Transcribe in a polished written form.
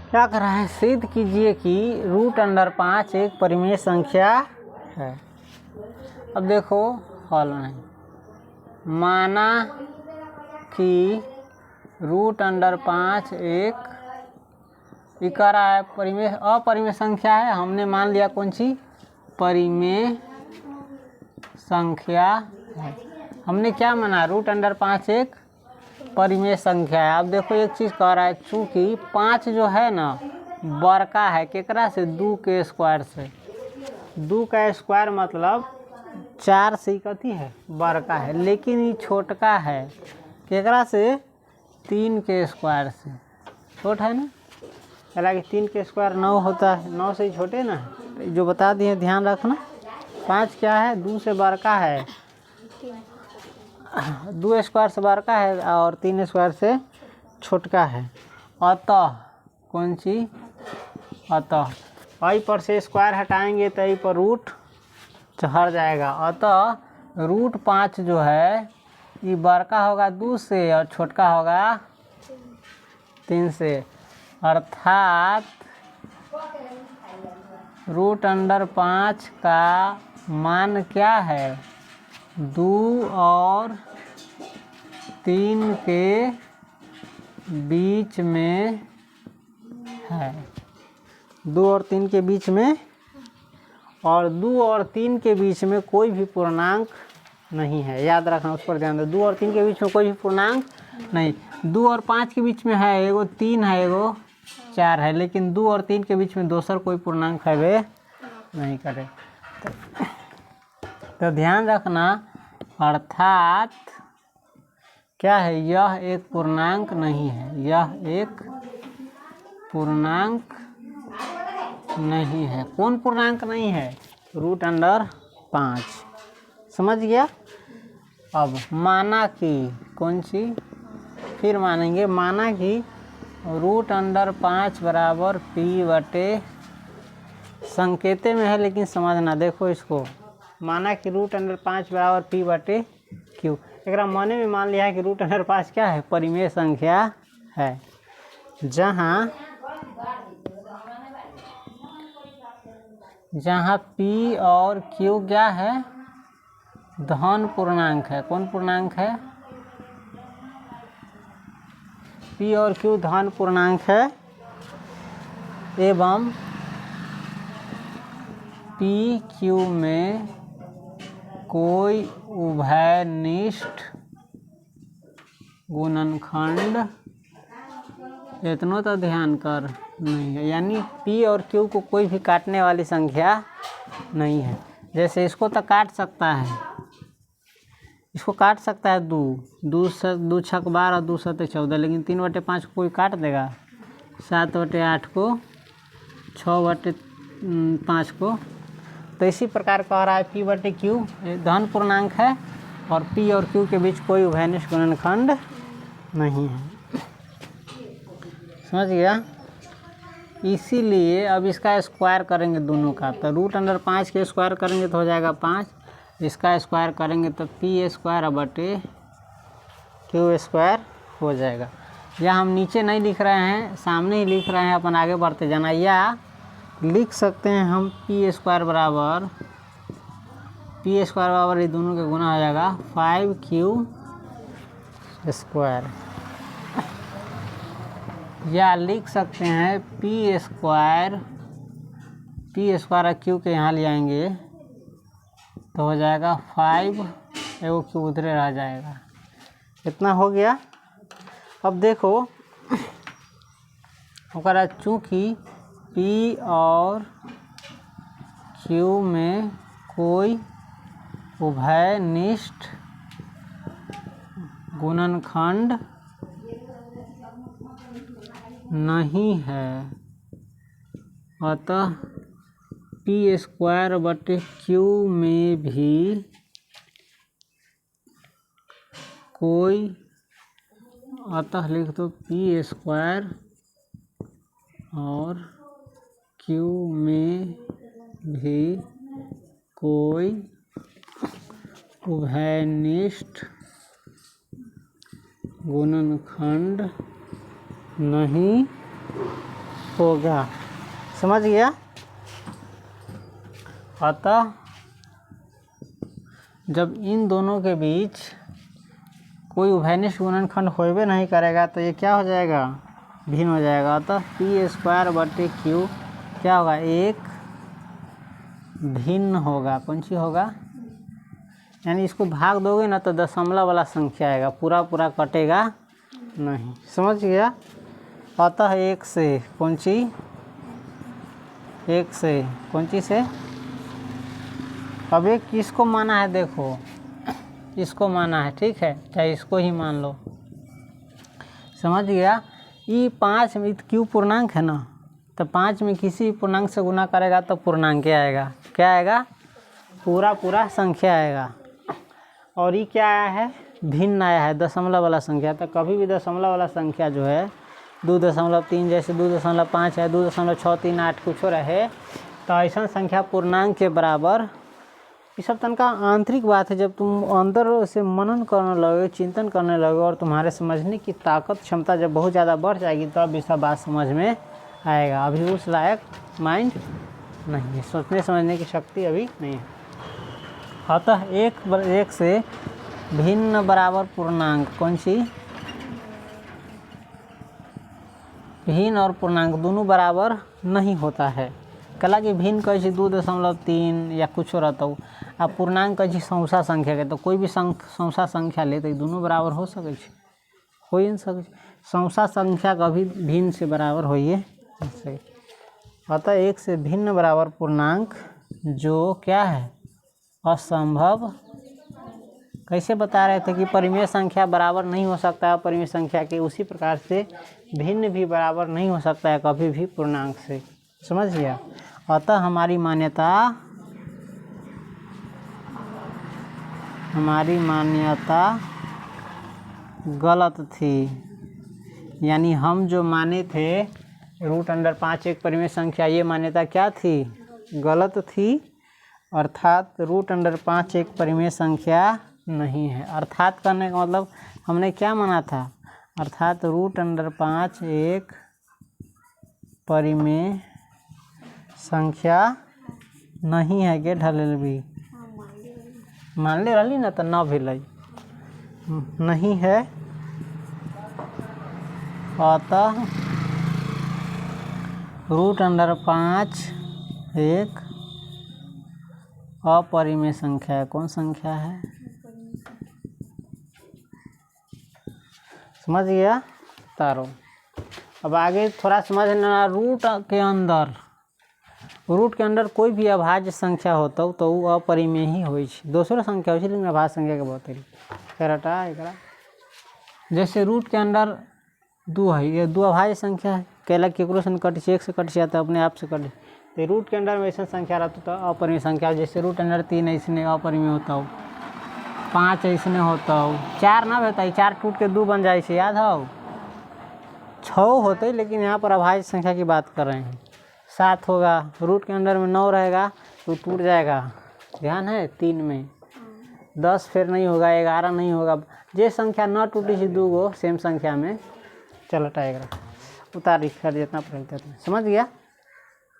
क्या कर रहा है, सिद्ध कीजिए कि √5 एक परिमेय संख्या है। अब देखो हल नहीं, माना कि √5 एक इकारा है, परिमेय अपरिमेय संख्या है। हमने मान लिया कौन सी परिमेय संख्या है। हमने क्या माना, √5 एक परिमेय संख्या है। अब देखो एक चीज़ कह रहा है, चूँकि 5 जो है ना बड़का है केकरा से, 2 के स्क्वायर से। 2 का स्क्वायर मतलब 4 से कथी है, बड़का है, लेकिन ये छोटका है केकरा से, 3 के स्क्वायर से। छोट है ना, हालांकि 3 के स्क्वायर 9 होता है, 9 से ही छोटे ना, जो बता दिए ध्यान रखना। 5 क्या है, 2 से बड़का है, 2 स्क्वायर से बड़का है और 3 स्क्वायर से छोटका है। अतः कौन सी, अतः आई पर से स्क्वायर हटाएंगे तो आई पर रूट हट जाएगा। अतः √5 जो है ये बड़का होगा 2 से और छोटका होगा 3 से, अर्थात √5 का मान क्या है, 2 और 3 के बीच में है। 2 और 3 के बीच में, और 2 और 3 के बीच में कोई भी पूर्णांक नहीं है, याद रखना, उस पर ध्यान दो। 2 और 3 के बीच में कोई भी पूर्णांक नहीं। 2 और 5 के बीच में है, एगो 3 है एगो 4 है, लेकिन 2 और 3 के बीच में दूसरा कोई पूर्णांक है वे नहीं करे। तो ध्यान रखना, अर्थात क्या है, यह एक पूर्णांक नहीं है, यह एक पूर्णांक नहीं है। कौन पूर्णांक नहीं है, √5। समझ गया। अब माना कि कौन सी, फिर मानेंगे, माना कि √5 बराबर p/, संकेते में है लेकिन समझना, देखो इसको, माना कि √5 बराबर p/q। एक माने में मान लिया है कि √5 क्या है, परिमेय संख्या है, जहाँ p और q क्या है, धन पूर्णांक है। कौन पूर्णांक है, p और q धन पूर्णांक है, एवं p q में कोई उभयनिष्ठ गुणनखंड, इतना तो ध्यान कर, नहीं है। यानी p और q को कोई भी काटने वाली संख्या नहीं है। जैसे इसको तो काट सकता है, इसको काट सकता है 2 छक 12, 2 7 14, लेकिन 3/5 को कोई काट देगा, 7/8 को, 6/5 को। तो इसी प्रकार कह रहा है p/q धन पूर्णांक है और p और q के बीच कोई उभयनिष्ठ गुणनखंड नहीं है। समझ गया। इसीलिए अब इसका स्क्वायर करेंगे दोनों का, तो √5 के स्क्वायर करेंगे तो हो जाएगा 5, इसका स्क्वायर करेंगे तो p² q² हो जाएगा। या हम नीचे नहीं लिख रहे हैं, सामने ही लिख रहे हैं, अपन आगे बढ़ते जाना। या लिख सकते हैं हम p² बराबर ये दोनों के गुना हो जाएगा 5q², या लिख सकते हैं p² और q के यहाँ ले आएंगे तो हो जाएगा 5, एगो q उधरे रह जाएगा। इतना हो गया। अब देखो, चूँकि p और q में कोई उभयनिष्ठ गुणनखंड नहीं है, अतः p²/q में भी कोई, अतः लिख दो p² और q में भी कोई उभयनिष्ठ गुणनखंड नहीं होगा। समझ गया। अतः जब इन दोनों के बीच कोई उभयनिष्ठ गुणनखंड होबे नहीं करेगा तो ये क्या हो जाएगा, भिन्न हो जाएगा। अतः पी स्क्वायर बटे क्यू क्या होगा, एक भिन्न होगा। कौन सी होगा, यानी इसको भाग दोगे ना तो दशमलव वाला संख्या आएगा, पूरा पूरा कटेगा नहीं। समझ गया। अतः एक से कौन सी, एक से कौन सी से, अब एक किसको माना है, देखो इसको माना है, ठीक है, चाहे इसको ही मान लो। समझ गया। ये 5 में क्यू पूर्णांक है ना, तो 5 में किसी पूर्णांक से गुना करेगा तो पूर्णांक आएगा। क्या आएगा, पूरा पूरा संख्या आएगा। और ये क्या आया है, भिन्न आया है, दशमलव वाला संख्या। तो कभी भी दशमलव वाला संख्या जो है 2.3 जैसे 2.5 है, 2.638 कुछ रहे, तो ऐसा संख्या पूर्णांक के बराबर। ये सब तनका आंतरिक बात है, जब तुम अंदर से मनन करने लगोगे, चिंतन करने लगोगे और तुम्हारे समझने की ताकत क्षमता जब बहुत ज़्यादा बढ़ जाएगी तब ये सब बात समझ में आएगा। अभी उस लायक माइंड नहीं है, सोचने समझने की शक्ति अभी नहीं है। अतः एक से भिन्न बराबर पूर्णांक, कौन सी, भिन्न और पूर्णांक दोनों बराबर नहीं होता है। कला की भिन्न कैसे 2.3 या कुछ रहता हो, अब पूर्णांक कैसे सौसा संख्या के, तो कोई भी सौसा संख्या ले तो दोनों बराबर हो सके, हो ही नहीं सके। सौसा संख्या कभी भिन्न से बराबर होइए नहीं। अतः एक से भिन्न बराबर पूर्णांक जो क्या है, असंभव। कैसे बता रहे थे कि परिमेय संख्या बराबर नहीं हो सकता है परिमेय संख्या के, उसी प्रकार से भिन्न भी बराबर नहीं हो सकता है कभी भी पूर्णांक से। समझ गया। अतः हमारी मान्यता गलत थी, यानी हम जो माने थे √5 एक परिमेय संख्या, ये मान्यता क्या थी, गलत थी। अर्थात √5 एक परिमेय संख्या नहीं है। अर्थात करने का मतलब हमने क्या माना था, अर्थात √5 एक परिमेय संख्या नहीं है के ढलेल भी मान ले रही ना, तो न भेल नहीं है। अतः √5 एक अपरिमेय संख्या है। कौन संख्या है, समझ गया तारो। अब आगे थोड़ा समझना, रूट के अंदर कोई भी अभाज्य संख्या होता हो तो वो अपरिमेय ही हो, दूसरा संख्या हो, लेकिन अभाज्य संख्या के बहुत करटा एकरा। जैसे रूट के अंदर 2 है, ये 2 अभाज्य संख्या है, केला केकरो से कट से 1 से कट जाता है, अपने आप से कट। तो रूट के अंदर में ऐसा संख्या रहता तो अपरिमेय संख्या, जैसे √3 ऐसे अपरिमेय होता हो, 5 ऐसे होता हो, 4 ना होता है, 4 टूट के 2 बन जाए, याद हो, 6 होते, लेकिन यहाँ पर अभाज्य संख्या की बात कर रहे हैं। 7 होगा, रूट के अंदर में 9 रहेगा तो टूट जाएगा, ध्यान है। 3 में 10 फिर नहीं होगा, 11 नहीं होगा, जे संख्या न टूटी थी 2 गो सेम संख्या में चलता है, उतार कर जितना पड़ता है। समझ गया।